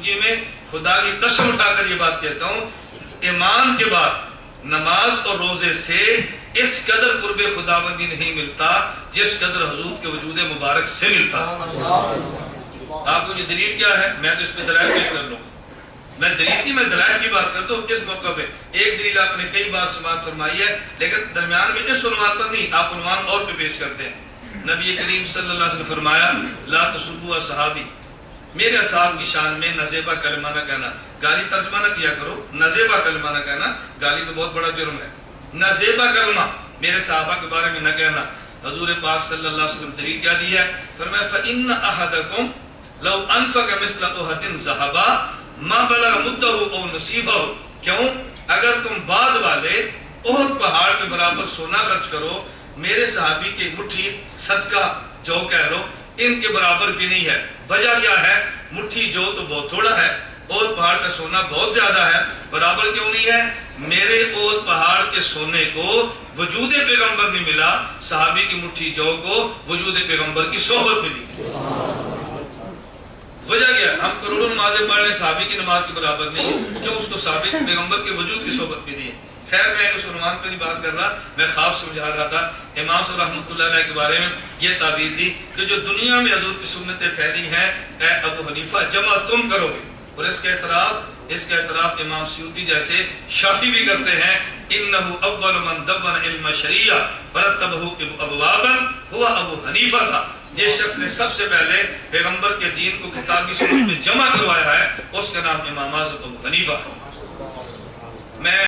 موجودگی میں خدا کی قسم اٹھا کر یہ بات کہتا ہوں، ایمان کے بعد نماز اور روزے سے اس قدر قرب خداوندی نہیں ملتا جس قدر حضور کے وجود مبارک سے ملتا۔ آپ کو یہ دلیل کیا ہے؟ میں تو اس پہ دلائل پیش کر لوں، میں دلیل کی، میں دلائل کی بات کرتا ہوں۔ اس موقع پہ ایک دلیل آپ نے کئی بار سماعت فرمائی ہے، لیکن درمیان میں اس عنوان پر نہیں، آپ عنوان اور پہ پیش کرتے ہیں۔ نبی کریم صلی اللہ علیہ وسلم نے فرمایا لا تسبوا اصحابی، میرے اصحاب کی شان میں نزیبہ کلمہ نہ کہنا، گالی ترجمہ نہ کیا کرو، نزیبہ کلمہ نہ کہنا، گالی تو بہت بڑا جرم ہے، نزیبہ کلمہ میرے صحابہ کے بارے میں نہ کہنا۔ حضور پاک صلی اللہ علیہ وسلم دلیل کیا دی ہے؟ فرمایا فإن أحدكم لو انفق مثل أحد ذهبا ما بلغ مدہ او نصیفہ، کیوں؟ اگر تم بعد والے احد پہاڑ کے برابر سونا خرچ کرو، میرے صحابی کی مٹھی صدقہ جو کہہ لو ان کے برابر بھی نہیں ہے۔ وجہ کیا ہے؟ مٹھی جو تو بہت تھوڑا ہے، احد پہاڑ کا سونا بہت زیادہ ہے، برابر کیوں نہیں ہے؟ میرے احد پہاڑ کے سونے کو وجود پیغمبر نہیں ملا، صحابی کی مٹھی جو کو وجود پیغمبر کی صحبت ملی۔ وجہ کیا؟ ہم کروڑوں نمازیں پڑھ لیں، صحابی کی نماز کے برابر نہیں، کیوں؟ اس کو صحابی پیغمبر کے وجود کی صحبت بھی نہیں ہے۔ خیر میں اس عنوان پہ نہیں بات کر رہا، میں خواب سمجھا رہا تھا۔ امام صاحب رحمۃ اللہ علیہ کے بارے میں یہ تعبیر دی کہ جو دنیا میں حضور کی سنتیں پھیلی ہیں، اے ابو حنیفہ جمع تم کرو گے، اور اس کا اعتراف امام سیوطی جیسے شافعی بھی کرتے ہیں۔ انہ اول من دون علم شریعہ ورتبہ ابوابا ہوا ابو حنیفہ تھا، جس شخص نے سب سے پہلے پیغمبر کے دین کو کتابی صورت میں جمع کروایا ہے، اس کا نام امام اعظم ابو حنیفہ ہے۔